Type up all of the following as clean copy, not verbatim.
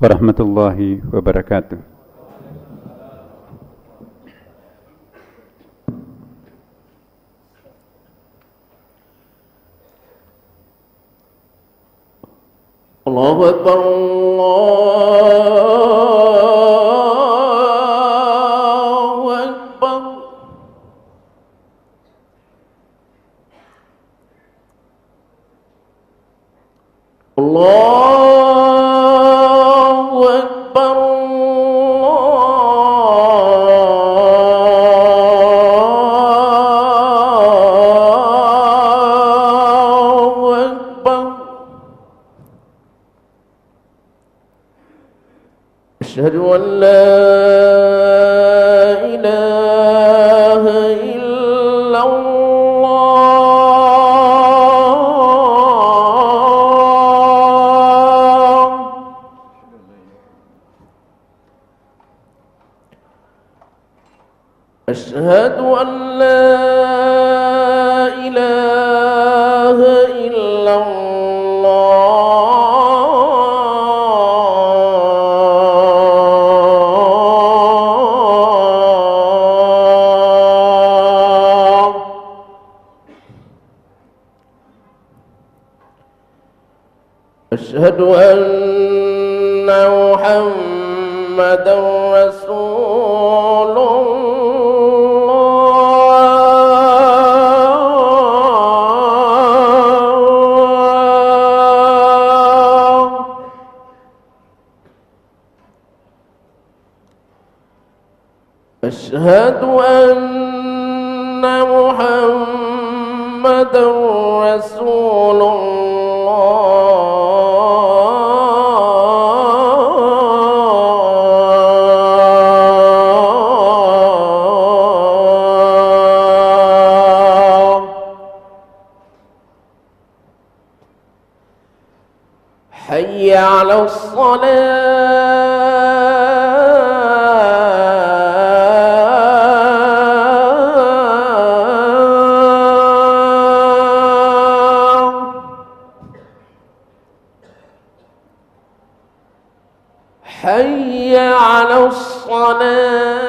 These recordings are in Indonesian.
warahmatullahi wabarakatuh. Allahu Akbar, Allahu Akbar. Allahu Akbar, Allahu Akbar. أشهد أن لا إله إلا الله. أشهد أن لا إله إلا أشهد أن محمدا رسول الله. أشهد أن محمدا رسول حي على الصلاة. حي على الصلاة.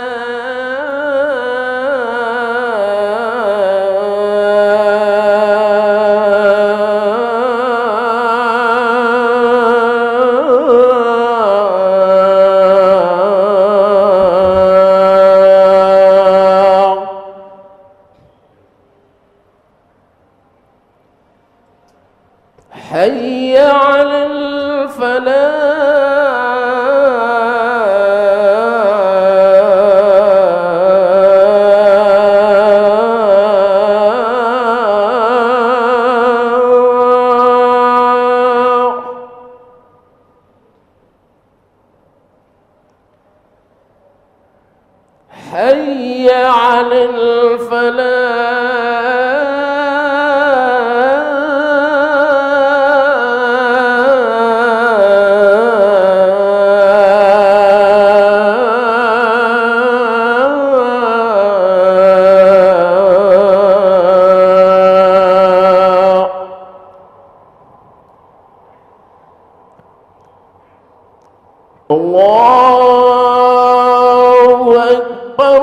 حي على الفلاح. حي على الفلاح. الله أكبر،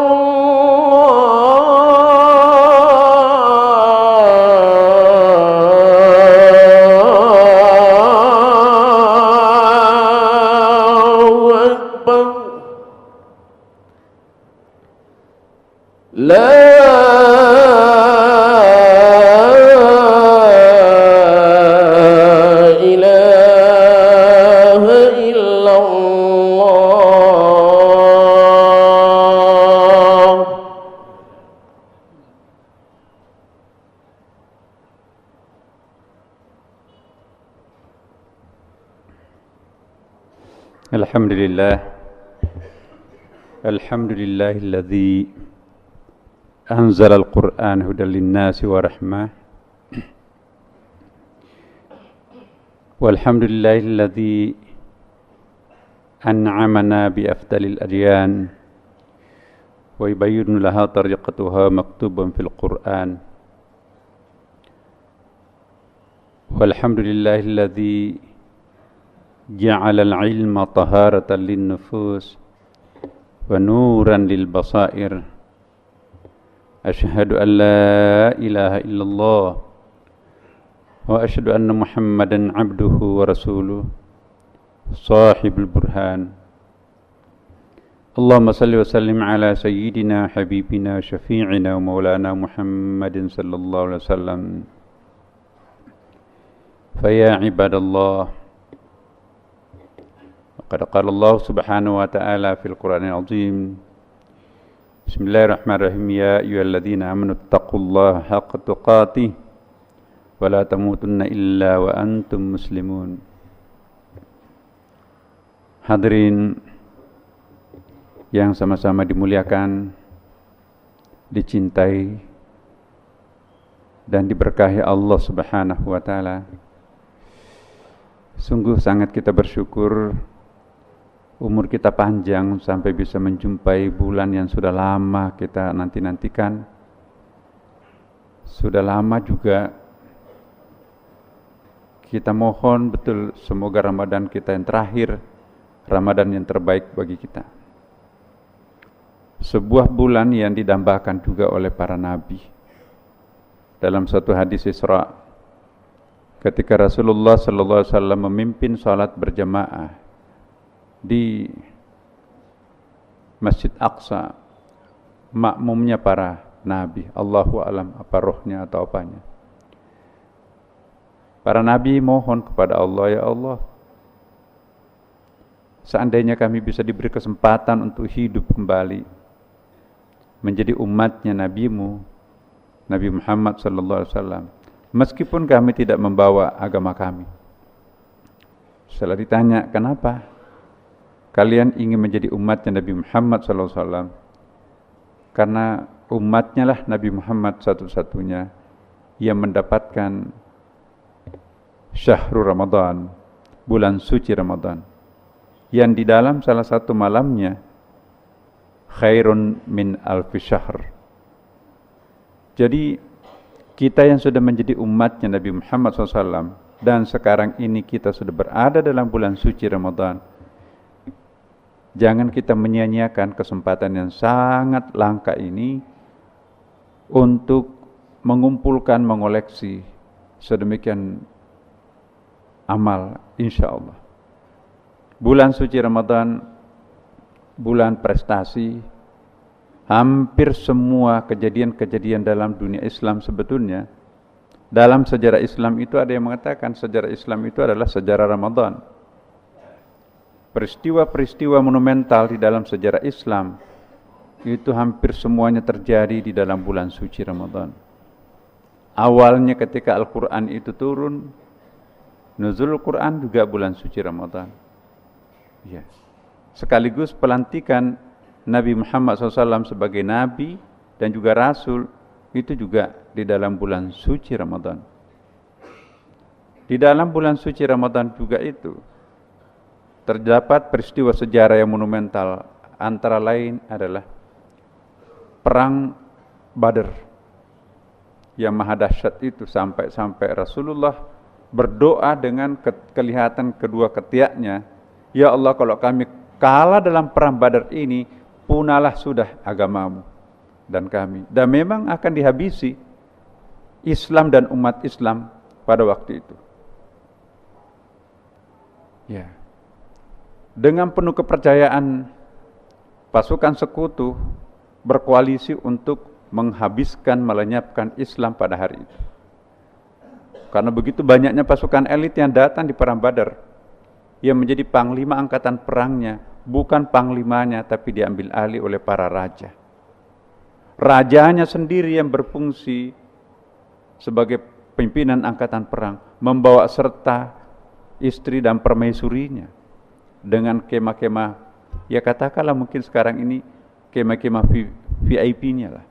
الله أكبر. لا إله إلا الله. Alhamdulillahilladzi anzalal Qur'an hudan linnasi wa rahmah. Walhamdulillahilladzi an'amana bi afdalil adyan wa yubayyinu laha tariqatuha maktuban fil Qur'an. Walhamdulillahilladzi جعل العلم طهارة للنفوس ونورا للبصائر أشهد أن لا إله إلا الله وأشهد أن محمدا عبده ورسوله صاحب البرهان اللهم صل وسلم على سيدنا حبيبنا شفيعنا ومولانا محمد صلى الله عليه وسلم فيا عباد الله قد قال الله سبحانه وتعالى في القرآن العظيم بسم الله الرحمن الرحيم يا أيها الذين آمنوا اتقوا الله حق تقاته ولا تموتن إلا وأنتم مسلمون. Hadirin yang sama-sama dimuliakan, dicintai dan diberkahi Allah Subhanahu wa taala. Sungguh sangat kita bersyukur umur kita panjang sampai bisa menjumpai bulan yang sudah lama kita nanti-nantikan. Sudah lama juga kita mohon betul semoga Ramadan kita yang terakhir, Ramadan yang terbaik bagi kita. Sebuah bulan yang didambakan juga oleh para nabi. Dalam satu hadis Isra, ketika Rasulullah sallallahu alaihi wasallam memimpin salat berjamaah di Masjid Aqsa, makmumnya para nabi, Allahu alam apa rohnya atau apanya. Para nabi mohon kepada Allah, ya Allah, seandainya kami bisa diberi kesempatan untuk hidup kembali menjadi umatnya nabimu, Nabi Muhammad sallallahu alaihi wasallam, meskipun kami tidak membawa agama kami. Setelah ditanya, kenapa kalian ingin menjadi umatnya Nabi Muhammad sallallahu alaihi wasallam? Karena umatnya lah Nabi Muhammad satu-satunya yang mendapatkan syahrul Ramadan, bulan suci Ramadan, yang di dalam salah satu malamnya khairun min alfi syahr. Jadi kita yang sudah menjadi umatnya Nabi Muhammad SAW dan sekarang ini kita sudah berada dalam bulan suci Ramadan, jangan kita menyia-nyiakan kesempatan yang sangat langka ini untuk mengumpulkan, mengoleksi sedemikian amal, insyaallah. Bulan suci Ramadan, bulan prestasi. Hampir semua kejadian-kejadian dalam dunia Islam sebetulnya, dalam sejarah Islam itu ada yang mengatakan sejarah Islam itu adalah sejarah Ramadan. Peristiwa-peristiwa monumental di dalam sejarah Islam itu hampir semuanya terjadi di dalam bulan suci Ramadan. Awalnya ketika Al-Quran itu turun, nuzul Quran juga bulan suci Ramadan. Ya. Sekaligus pelantikan Nabi Muhammad SAW sebagai Nabi dan juga Rasul itu juga di dalam bulan suci Ramadan. Di dalam bulan suci Ramadan juga itu terdapat peristiwa sejarah yang monumental, antara lain adalah perang Badar yang maha dahsyat itu, sampai Rasulullah berdoa dengan kelihatan kedua ketiaknya, ya Allah, kalau kami kalah dalam perang Badar ini, punahlah sudah agamamu dan kami. Dan memang akan dihabisi Islam dan umat Islam pada waktu itu. Ya. Dengan penuh kepercayaan, pasukan sekutu berkoalisi untuk menghabiskan, melenyapkan Islam pada hari itu. Karena begitu banyaknya pasukan elit yang datang di perang Badar, yang menjadi panglima angkatan perangnya bukan panglimanya, tapi diambil alih oleh para raja. Rajanya sendiri yang berfungsi sebagai pimpinan angkatan perang, membawa serta istri dan permaisurinya dengan kemah-kemah, ya katakanlah mungkin sekarang ini kemah-kemah VIP-nya lah.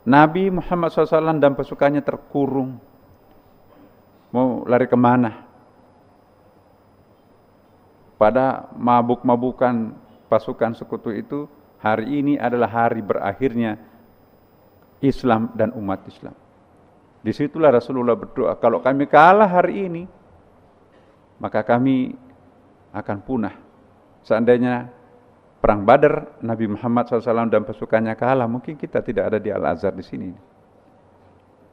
Nabi Muhammad SAW dan pasukannya terkurung, mau lari kemana? Pada mabuk-mabukan pasukan sekutu itu, hari ini adalah hari berakhirnya Islam dan umat Islam. Disitulah Rasulullah berdoa, kalau kami kalah hari ini, maka kami akan punah. Seandainya perang Badar, Nabi Muhammad SAW dan pasukannya kalah, mungkin kita tidak ada di Al-Azhar di sini.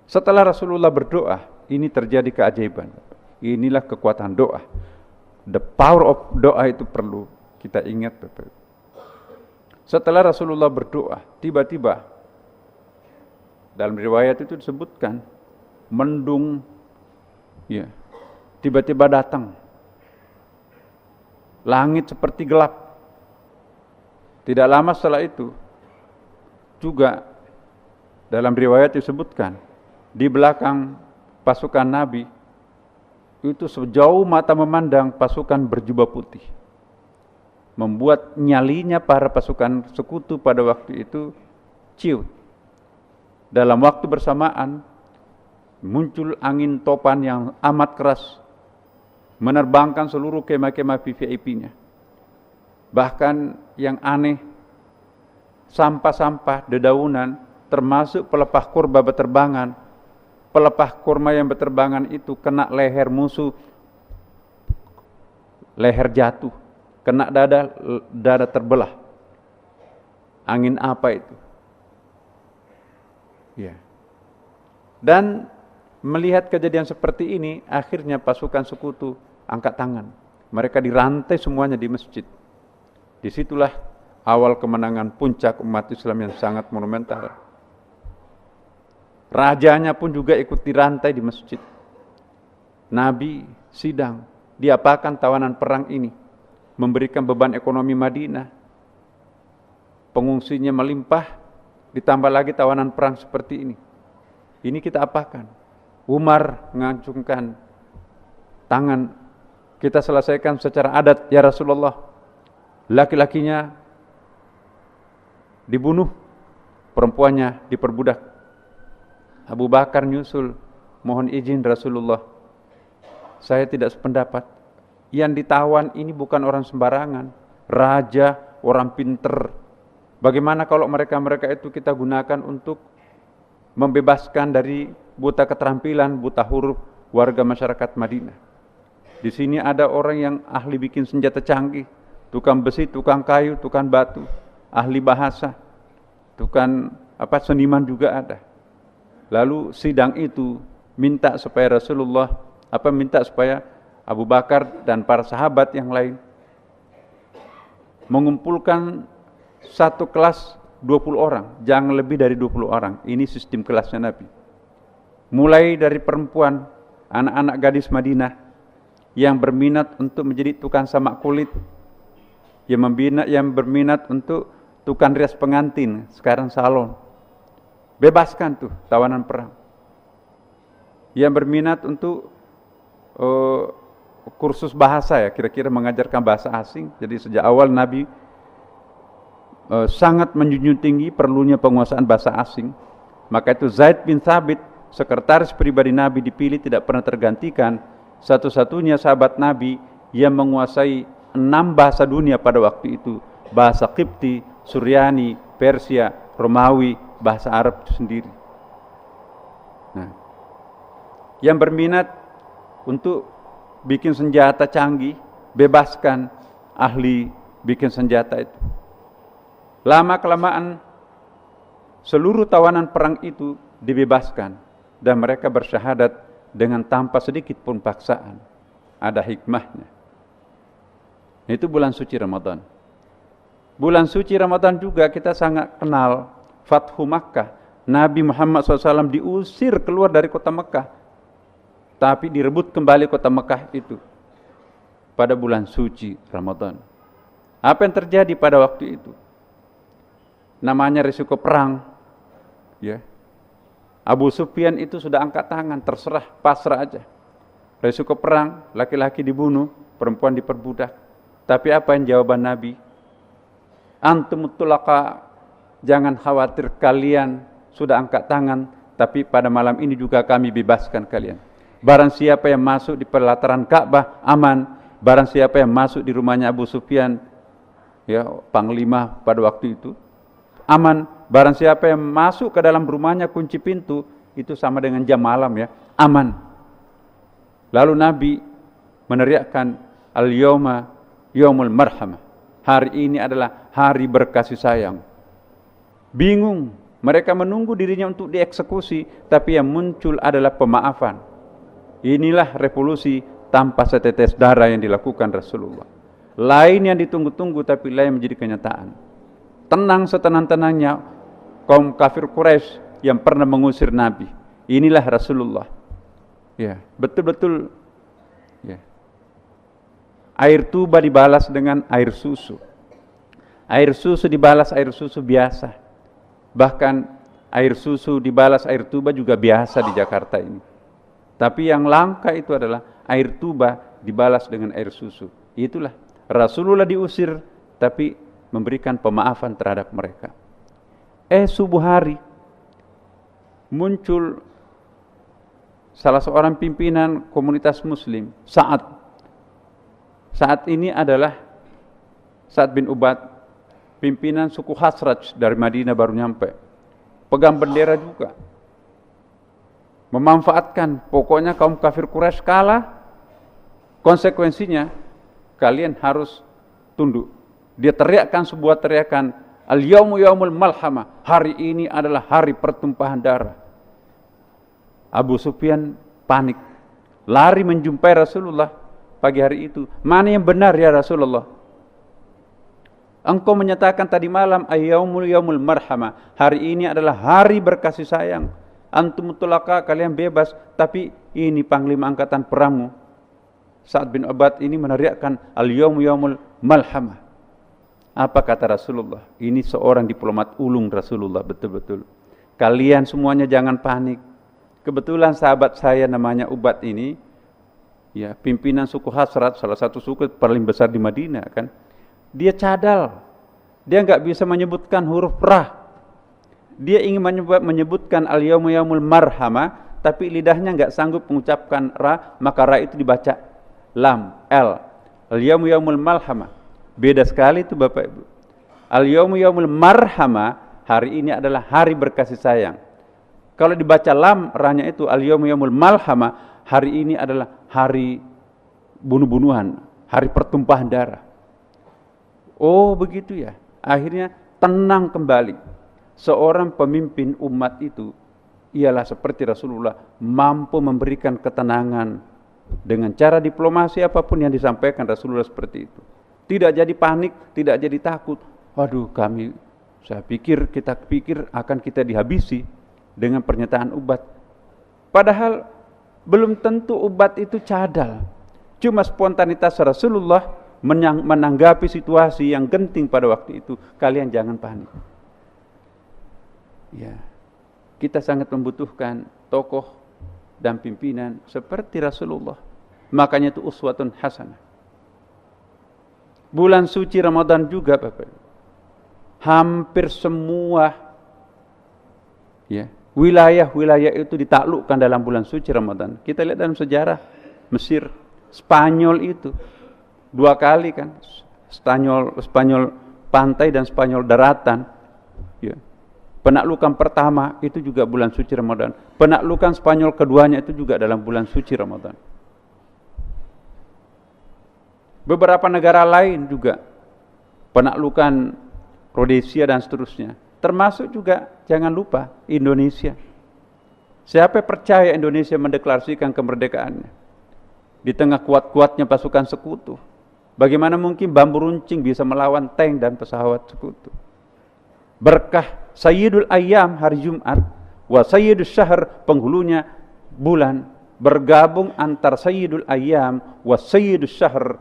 Setelah Rasulullah berdoa, ini terjadi keajaiban. Inilah kekuatan doa. The power of doa itu perlu kita ingat. Setelah Rasulullah berdoa, tiba-tiba dalam riwayat itu disebutkan mendung, ya, tiba-tiba datang. Langit seperti gelap. Tidak lama setelah itu juga dalam riwayat disebutkan di belakang pasukan Nabi itu sejauh mata memandang pasukan berjubah putih, membuat nyalinya para pasukan sekutu pada waktu itu ciut. Dalam waktu bersamaan muncul angin topan yang amat keras, menerbangkan seluruh kemah-kemah VIP-nya. Bahkan yang aneh, sampah-sampah, dedaunan, termasuk pelepah kurma berterbangan. Pelepah kurma yang berterbangan itu kena leher musuh, leher jatuh, kena dada terbelah. Angin apa itu? Ya. Dan melihat kejadian seperti ini, akhirnya pasukan sekutu angkat tangan. Mereka dirantai semuanya di masjid. Disitulah awal kemenangan puncak umat Islam yang sangat monumental. Rajanya pun juga ikut dirantai di masjid. Nabi sidang, diapakan tawanan perang ini? Memberikan beban ekonomi Madinah. Pengungsinya melimpah, ditambah lagi tawanan perang seperti ini. Ini kita apakan? Umar mengacungkan tangan, kita selesaikan secara adat ya Rasulullah. Laki-lakinya dibunuh, perempuannya diperbudak. Abu Bakar nyusul, mohon izin Rasulullah, saya tidak sependapat. Yang ditawan ini bukan orang sembarangan, raja, orang pinter. Bagaimana kalau mereka itu kita gunakan untuk membebaskan dari buta keterampilan, buta huruf warga masyarakat Madinah. Di sini ada orang yang ahli bikin senjata canggih, tukang besi, tukang kayu, tukang batu, ahli bahasa, tukang seniman juga ada. Lalu sidang itu minta supaya minta supaya Abu Bakar dan para sahabat yang lain mengumpulkan satu kelas 20 orang, jangan lebih dari 20 orang. Ini sistem kelasnya Nabi. Mulai dari perempuan, anak-anak gadis Madinah yang berminat untuk menjadi tukang samak kulit, yang berminat untuk tukang rias pengantin, sekarang salon. Bebaskan tuh tawanan perang. Yang berminat untuk kursus bahasa, ya, kira-kira mengajarkan bahasa asing. Jadi sejak awal Nabi sangat menjunjung tinggi perlunya penguasaan bahasa asing. Maka itu Zaid bin Thabit, sekretaris pribadi Nabi, dipilih tidak pernah tergantikan, satu-satunya sahabat Nabi yang menguasai 6 bahasa dunia pada waktu itu. Bahasa Qibti, Suryani, Persia, Romawi, bahasa Arab itu sendiri. Nah, yang berminat untuk bikin senjata canggih, bebaskan ahli bikin senjata itu. Lama-kelamaan seluruh tawanan perang itu dibebaskan dan mereka bersyahadat dengan tanpa sedikit pun paksaan. Ada hikmahnya. Itu bulan suci Ramadan. Bulan suci Ramadan juga kita sangat kenal Fathu Makkah. Nabi Muhammad SAW diusir keluar dari kota Mekah, tapi direbut kembali kota Mekah itu pada bulan suci Ramadan. Apa yang terjadi pada waktu itu? Namanya risiko perang, ya. Abu Sufyan itu sudah angkat tangan, terserah, pasrah aja. Risiko perang, laki-laki dibunuh, perempuan diperbudak. Tapi apa yang jawaban Nabi? Antum tulaka, jangan khawatir, kalian sudah angkat tangan, tapi pada malam ini juga kami bebaskan kalian. Barang siapa yang masuk di pelataran Ka'bah aman, barang siapa yang masuk di rumahnya Abu Sufyan, ya, panglima pada waktu itu, aman. Barang siapa yang masuk ke dalam rumahnya kunci pintu, itu sama dengan jam malam, ya, aman. Lalu Nabi meneriakkan al-yawma yaumul marhamah. Hari ini adalah hari berkasih sayang. Bingung, mereka menunggu dirinya untuk dieksekusi, tapi yang muncul adalah pemaafan. Inilah revolusi tanpa setetes darah yang dilakukan Rasulullah. Lain yang ditunggu-tunggu, tapi lain menjadi kenyataan. Tenang setenang-tenangnya kaum kafir Quraisy yang pernah mengusir Nabi. Inilah Rasulullah. Ya, betul-betul. Ya. Air tuba dibalas dengan air susu. Air susu dibalas air susu biasa. Bahkan air susu dibalas air tuba juga biasa di Jakarta ini. Tapi yang langka itu adalah air tuba dibalas dengan air susu. Itulah Rasulullah diusir, tapi memberikan pemaafan terhadap mereka. Subuh hari muncul salah seorang pimpinan komunitas muslim, Sa'ad ini adalah Sa'ad bin Ubad, pimpinan suku Khazraj dari Madinah baru nyampe. Pegang bendera juga. Memanfaatkan, pokoknya kaum kafir Quraisy kalah, konsekuensinya kalian harus tunduk. Dia teriakkan sebuah teriakan, al-yawmu yaumul malhamah, hari ini adalah hari pertumpahan darah. Abu Sufyan panik, lari menjumpai Rasulullah pagi hari itu. Mana yang benar ya Rasulullah? Engkau menyatakan tadi malam al-yawmul yaumul marhamah, hari ini adalah hari berkasih sayang. Antum mutlaqa, kalian bebas, tapi ini panglima angkatan perangmu Sa'ad bin Ubad ini meneriakkan al-yawmu yaumul malhamah. Apa kata Rasulullah? Ini seorang diplomat ulung Rasulullah, betul-betul. Kalian semuanya jangan panik. Kebetulan sahabat saya namanya Ubad ini, ya, pimpinan suku Khazraj, salah satu suku paling besar di Madinah kan. Dia cadal. Dia enggak bisa menyebutkan huruf ra. Dia ingin menyebutkan al-yawmu yaumul marhamah, tapi lidahnya enggak sanggup mengucapkan ra, maka ra itu dibaca lam, l. Al-yawmu yaumul malhamah. Beda sekali itu Bapak Ibu. Al-yawmu yaumul marhamah, hari ini adalah hari berkasih sayang. Kalau dibaca lam, ra-nya itu al-yawmu yaumul malhamah, hari ini adalah hari bunuh-bunuhan, hari pertumpahan darah. Oh begitu ya. Akhirnya tenang kembali. Seorang pemimpin umat itu ialah seperti Rasulullah, mampu memberikan ketenangan dengan cara diplomasi apapun yang disampaikan Rasulullah seperti itu. Tidak jadi panik, tidak jadi takut. Waduh, kita pikir akan kita dihabisi dengan pernyataan Ubad. Padahal belum tentu Ubad itu cadal. Cuma spontanitas Rasulullah menanggapi situasi yang genting pada waktu itu. Kalian jangan panik. Ya, kita sangat membutuhkan tokoh dan pimpinan seperti Rasulullah. Makanya itu uswatun hasanah. Bulan suci Ramadan juga Bapak. Hampir semua ya, wilayah-wilayah itu ditaklukkan dalam bulan suci Ramadan. Kita lihat dalam sejarah Mesir, Spanyol itu 2 kali kan. Spanyol pantai dan Spanyol daratan. Ya. Penaklukan pertama itu juga bulan suci Ramadan. Penaklukan Spanyol keduanya itu juga dalam bulan suci Ramadan. Beberapa negara lain juga penaklukan Rhodesia dan seterusnya. Termasuk juga jangan lupa Indonesia. Siapa percaya Indonesia mendeklarasikan kemerdekaannya di tengah kuat-kuatnya pasukan sekutu? Bagaimana mungkin bambu runcing bisa melawan tank dan pesawat sekutu? Berkah Sayyidul Ayyam hari Jumat, wa Sayyidul Syahr penghulunya bulan, bergabung antar Sayyidul Ayyam wa Sayyidul Syahr,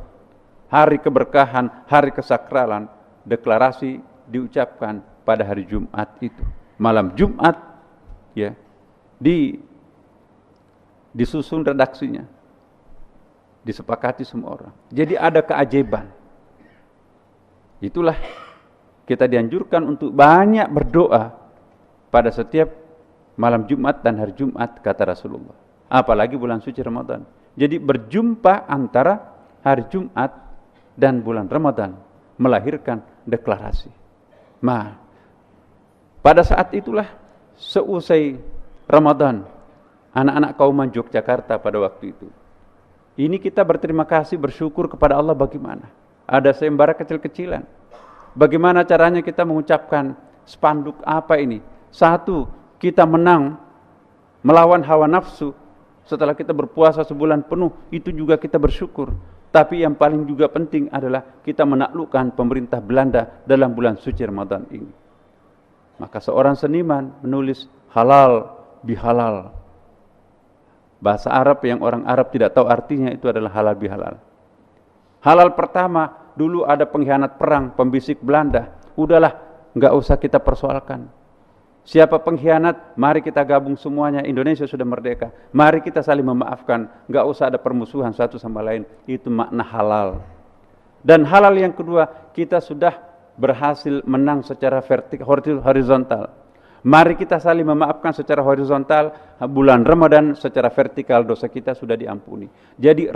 hari keberkahan, hari kesakralan, deklarasi diucapkan pada hari Jumat itu. Malam Jumat ya, disusun redaksinya. Disepakati semua orang. Jadi ada keajaiban. Itulah kita dianjurkan untuk banyak berdoa pada setiap malam Jumat dan hari Jumat kata Rasulullah. Apalagi bulan suci Ramadan. Jadi berjumpa antara hari Jumat dan bulan Ramadan melahirkan deklarasi. Nah, pada saat itulah seusai Ramadan, anak-anak kauman Yogyakarta pada waktu itu Ini kita berterima kasih, bersyukur kepada Allah bagaimana? Ada sayembara kecil-kecilan. Bagaimana caranya kita mengucapkan spanduk apa ini? Satu, kita menang melawan hawa nafsu. Setelah kita berpuasa sebulan penuh, itu juga kita bersyukur. Tapi yang paling juga penting adalah kita menaklukkan pemerintah Belanda dalam bulan suci Ramadan ini. Maka seorang seniman menulis halal bihalal. Bahasa Arab yang orang Arab tidak tahu artinya itu adalah halal bihalal. Halal pertama, dulu ada pengkhianat perang, pembisik Belanda. Udahlah, enggak usah kita persoalkan. Siapa pengkhianat, mari kita gabung semuanya. Indonesia sudah merdeka. Mari kita saling memaafkan. Enggak usah ada permusuhan satu sama lain. Itu makna halal. Dan halal yang kedua, kita sudah berhasil menang secara horizontal. Mari kita saling memaafkan secara horizontal. Bulan Ramadan secara vertikal dosa kita sudah diampuni. Jadi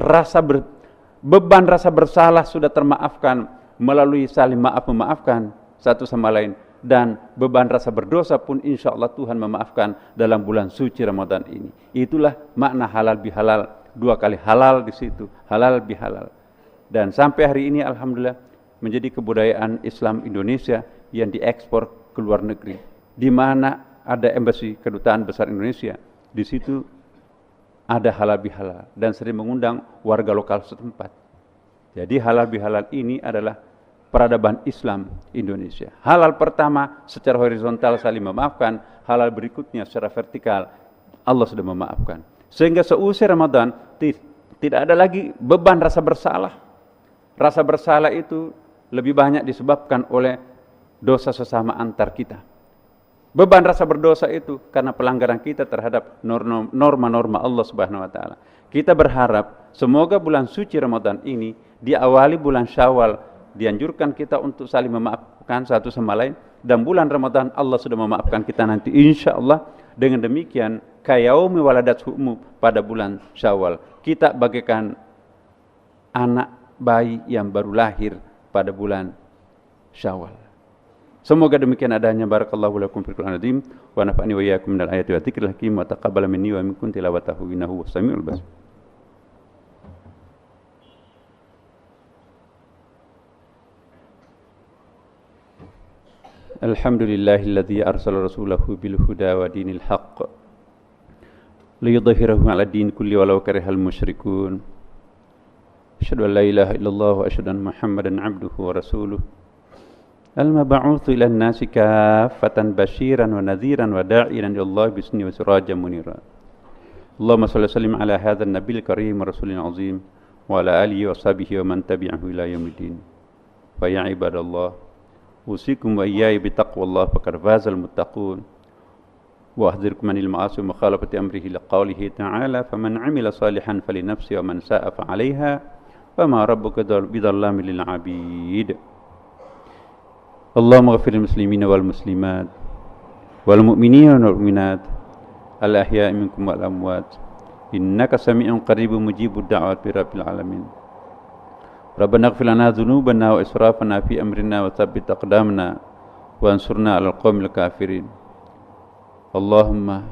beban rasa bersalah sudah termaafkan melalui saling memaafkan satu sama lain. Dan beban rasa berdosa pun insya Allah Tuhan memaafkan dalam bulan suci Ramadan ini. Itulah makna halal bihalal. 2 kali halal di situ, halal bihalal. Dan sampai hari ini alhamdulillah menjadi kebudayaan Islam Indonesia yang diekspor ke luar negeri. Di mana ada embassy kedutaan besar Indonesia, di situ ada halal bihalal dan sering mengundang warga lokal setempat. Jadi halal bihalal ini adalah peradaban Islam Indonesia. Halal pertama secara horizontal saling memaafkan, halal berikutnya secara vertikal Allah sudah memaafkan. Sehingga seusai Ramadan tidak ada lagi beban rasa bersalah. Rasa bersalah itu lebih banyak disebabkan oleh dosa sesama antar kita. Beban rasa berdosa itu karena pelanggaran kita terhadap norma-norma Allah Subhanahu wa taala. Kita berharap semoga bulan suci Ramadan ini diawali bulan Syawal, dianjurkan kita untuk saling memaafkan satu sama lain, dan bulan Ramadan Allah sudah memaafkan kita nanti insyaallah. Dengan demikian kayaumi waladathu ummu, pada bulan Syawal kita bagaikan anak bayi yang baru lahir pada bulan Syawal. Semoga demikian adanya. Barakallahu lakum fil Qur'anil azim wa nafa'ani wa iyyakum minal ayati wa dzikril hakim wa taqabbala minni wa minkum tilawatahu innahu was-sami'ul basir. Alhamdulillahilladzi arsala rasulahu bil huda wa dinil haqq liyudhhirahu 'ala din kulli walau karihal musyrikun. Asyhadu an la ilaha illallah wa asyhadu anna Muhammadan 'abduhu wa rasuluh. Al-mab'utsu ilan nasi kaffatan basyiran wa nadhiran wa da'iyan ila Allah bisni wa sirajan munira. Allahumma shalli wa sallim ala hadzal nabiyil karim wa rasulil azim wa ala alihi wa sahbihi wa man tabi'ahu ila yaumiddin. Fa ya ibadallah, usikum wa iyaya bi taqwallah faqad fazal muttaqun. Wa ahdhirkum anil ma'asi wa mukhalafati amrihi liqaulihi ta'ala faman 'amila salihan falinafsihi wa man sa'a fa 'alayha wa ma rabbuka bidhallamin lil 'abid. Allahumma ghafir lil muslimina wal muslimat wal mu'minina wal mu'minat al ahya'i minkum wal amwat innaka sami'un qaribun mujibud da'wat bi rabbil alamin. Rabbana ighfir lana dhunubana wa israfana fi amrina wa tsabbit aqdamana wa ansurna 'alal qaumil kafirin. Allahumma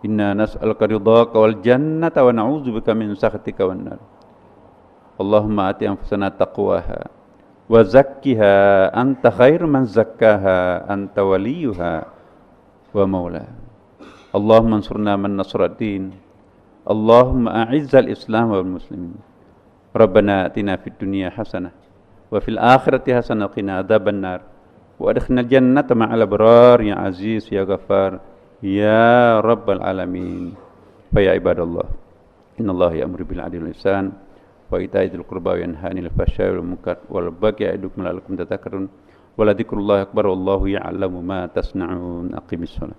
inna nas'aluka ridhaka wal jannata wa na'udzubika min sakhatika wan nar. Allahumma ati anfusana taqwaha wa zakkiha anta khairu man zakkaha anta waliyuha wa maula. Allahumma ansurna man nasraddin. Allahumma a'izzal islam wal muslimin. Rabbana atina fid dunya hasanah wa fil akhirati hasanah wa qina adzaban nar wa adkhilnal jannata ma'al abrar ya aziz ya ghaffar ya rabbal alamin. Fa ya ibadallah, innallaha ya'muru bil 'adli wal ihsan wa ita'i dzil qurba wa yanha 'anil fahsya'i wal munkar wal baghi ya'idukum la'allakum tadhakkarun wa la dzikrullahi akbar wallahu ya'lamu ma tasna'un. Aqimis shalah.